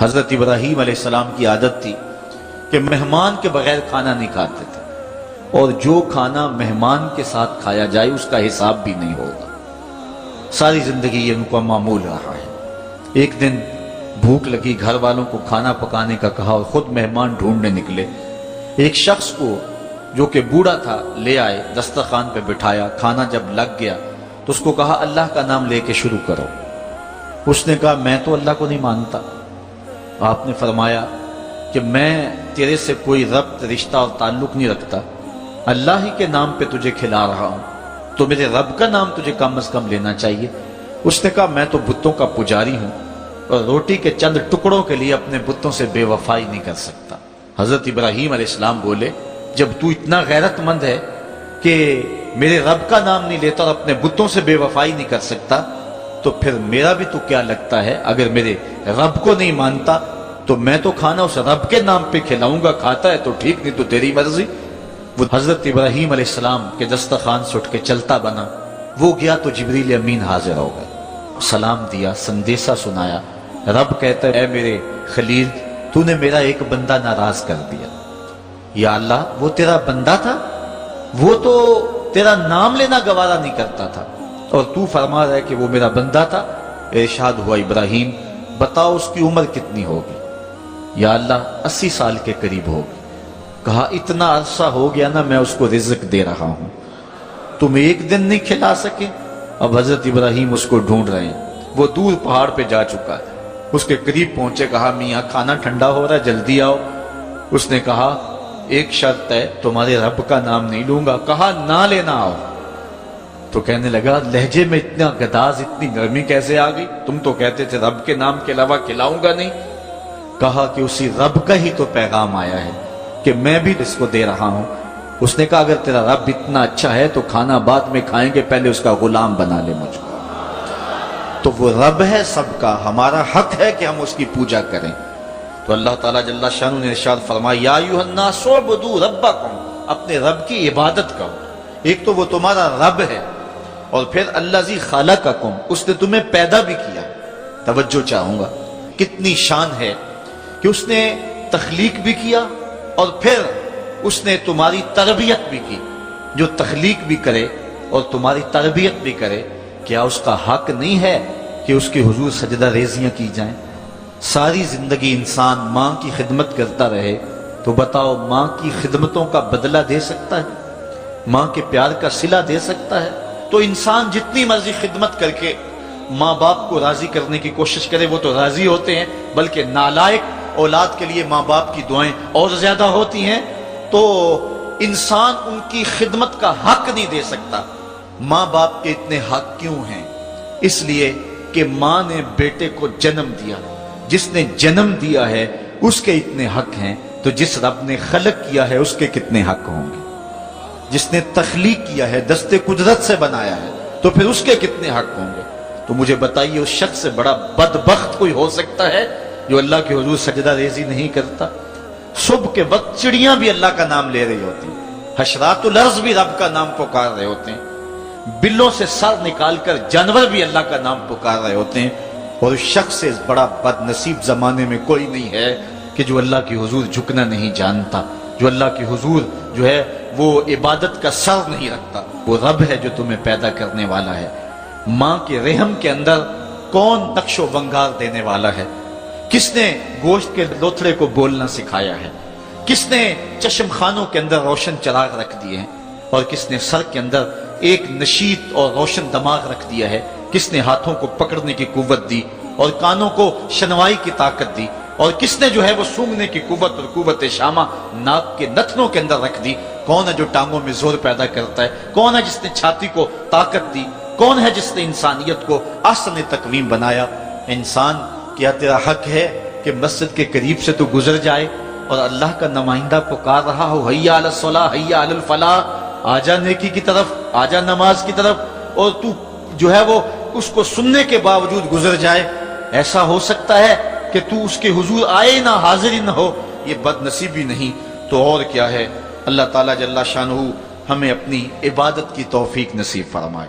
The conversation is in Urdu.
حضرت ابراہیم علیہ السلام کی عادت تھی کہ مہمان کے بغیر کھانا نہیں کھاتے تھے، اور جو کھانا مہمان کے ساتھ کھایا جائے اس کا حساب بھی نہیں ہوگا۔ ساری زندگی یہ ان کا معمول رہا ہے۔ ایک دن بھوک لگی، گھر والوں کو کھانا پکانے کا کہا اور خود مہمان ڈھونڈنے نکلے۔ ایک شخص کو جو کہ بوڑھا تھا لے آئے، دسترخوان پہ بٹھایا۔ کھانا جب لگ گیا تو اس کو کہا اللہ کا نام لے کے شروع کرو۔ اس نے کہا میں تو اللہ کو نہیں مانتا۔ آپ نے فرمایا کہ میں تیرے سے کوئی ربط، رشتہ اور تعلق نہیں رکھتا، اللہ ہی کے نام پہ تجھے کھلا رہا ہوں، تو میرے رب کا نام تجھے کم از کم لینا چاہیے۔ اس نے کہا میں تو بتوں کا پجاری ہوں اور روٹی کے چند ٹکڑوں کے لیے اپنے بتوں سے بے وفائی نہیں کر سکتا۔ حضرت ابراہیم علیہ السلام بولے جب تو اتنا غیرت مند ہے کہ میرے رب کا نام نہیں لیتا اور اپنے بتوں سے بے وفائی نہیں کر سکتا، تو پھر میرا بھی تو کیا لگتا ہے، اگر میرے رب کو نہیں مانتا تو میں تو کھانا اس رب کے نام پہ کھلاؤں گا، کھاتا ہے تو ٹھیک، نہیں تو تیری مرضی۔ وہ حضرت ابراہیم علیہ السلام کے دسترخوان سے اٹھ کے چلتا بنا، وہ گیا تو جبریل امین حاضر ہو گئے، سلام دیا، سندیسہ سنایا۔ رب کہتا ہے اے میرے خلیل، تو نے میرا ایک بندہ ناراض کر دیا۔ یا اللہ، وہ تیرا بندہ تھا، وہ تو تیرا نام لینا گوارا نہیں کرتا تھا، اور تو فرما رہا ہے کہ وہ میرا بندہ تھا۔ ارشاد ہوا ابراہیم بتاؤ اس کی عمر کتنی ہوگی؟ یا اللہ 80 سال کے قریب ہوگی۔ کہا اتنا عرصہ ہو گیا نا میں اس کو رزق دے رہا ہوں، تم ایک دن نہیں کھلا سکے؟ اب حضرت ابراہیم اس کو ڈھونڈ رہے ہیں، وہ دور پہاڑ پہ جا چکا ہے۔ اس کے قریب پہنچے، کہا میاں کھانا ٹھنڈا ہو رہا ہے، جلدی آؤ۔ اس نے کہا ایک شرط ہے، تمہارے رب کا نام نہیں لوں گا۔ کہا نہ لینا آؤ۔ تو کہنے لگا لہجے میں اتنا گداز، اتنی نرمی کیسے آ گئی؟ تم تو کہتے تھے رب کے نام کے علاوہ کھلاؤں گا نہیں۔ کہا کہ اسی رب کا ہی تو پیغام آیا ہے کہ میں بھی اس کو دے رہا ہوں۔ اس نے کہا اگر تیرا رب اتنا اچھا ہے تو کھانا بعد میں کھائیں گے، پہلے اس کا غلام بنا لے مجھ کو۔ تو وہ رب ہے سب کا، ہمارا حق ہے کہ ہم اس کی پوجا کریں۔ تو اللہ تعالیٰ جل شانہ نے ارشاد فرمایا یا ایھا الناس اعبدوا ربکم، اپنے رب کی عبادت کرو۔ ایک تو وہ تمہارا رب ہے، اور پھر الذی خلقکم، اس نے تمہیں پیدا بھی کیا۔ توجہ چاہوں گا، کتنی شان ہے کہ اس نے تخلیق بھی کیا اور پھر اس نے تمہاری تربیت بھی کی۔ جو تخلیق بھی کرے اور تمہاری تربیت بھی کرے، کیا اس کا حق نہیں ہے کہ اس کے حضور سجدہ ریزیاں کی جائیں؟ ساری زندگی انسان ماں کی خدمت کرتا رہے تو بتاؤ ماں کی خدمتوں کا بدلہ دے سکتا ہے؟ ماں کے پیار کا صلہ دے سکتا ہے؟ تو انسان جتنی مرضی خدمت کر کے ماں باپ کو راضی کرنے کی کوشش کرے وہ تو راضی ہوتے ہیں، بلکہ نالائق اولاد کے لیے ماں باپ کی دعائیں اور زیادہ ہوتی ہیں۔ تو انسان ان کی خدمت کا حق نہیں دے سکتا۔ ماں باپ کے اتنے حق کیوں ہیں؟ اس لیے کہ ماں نے بیٹے کو جنم دیا، جس نے جنم دیا ہے اس کے اتنے حق ہیں، تو جس رب نے خلق کیا ہے اس کے کتنے حق ہوں گے؟ جس نے تخلیق کیا ہے، دستے قدرت سے بنایا ہے، تو پھر اس کے کتنے حق ہوں گے؟ تو مجھے بتائیے اس شخص سے بڑا بدبخت کوئی ہو سکتا ہے جو اللہ کے حضور سجدہ ریزی نہیں کرتا؟ صبح کے وقت چڑیاں بھی اللہ کا نام لے رہی ہوتی ہیں، حشرات الارض بھی رب کا نام پکار رہے ہوتے ہیں، بلوں سے سر نکال کر جانور بھی اللہ کا نام پکار رہے ہوتے ہیں، اور اس شخص سے بڑا بد نصیب زمانے میں کوئی نہیں ہے کہ جو اللہ کی حضور جھکنا نہیں جانتا، جو اللہ کی حضور جو ہے وہ عبادت کا سر نہیں رکھتا۔ وہ رب ہے جو تمہیں پیدا کرنے والا ہے۔ ماں کے رحم کے اندر کون نقش و بنگار دینے والا ہے؟ کس نے گوشت کے لوتھڑے کو بولنا سکھایا ہے؟ کس نے چشم خانوں کے اندر روشن چراغ رکھ دیے ہیں؟ اور کس نے سر کے اندر ایک نشیط اور روشن دماغ رکھ دیا ہے؟ کس نے ہاتھوں کو پکڑنے کی قوت دی اور کانوں کو شنوائی کی طاقت دی؟ اور کس نے جو ہے وہ سونگھنے کی قوت اور قوت شامہ ناک کے نتنوں کے اندر رکھ دی؟ کون ہے جو ٹانگوں میں زور پیدا کرتا ہے؟ کون ہے جس نے چھاتی کو طاقت دی؟ کون ہے جس نے انسانیت کو احسن تقویم بنایا؟ انسان، کیا تیرا حق ہے کہ مسجد کے قریب سے تو گزر جائے اور اللہ کا نمائندہ پکار رہا ہو حیا علی الصلاۃ حیا علی الفلاح، آجا نیکی کی طرف، آجا نماز کی طرف، اور تو جو ہے وہ اس کو سننے کے باوجود گزر جائے؟ ایسا ہو سکتا ہے کہ تو اس کے حضور آئے نہ، حاضر ہی نہ ہو؟ یہ بد نصیبی نہیں تو اور کیا ہے؟ اللہ تعالیٰ جل شانہ ہمیں اپنی عبادت کی توفیق نصیب فرمائے۔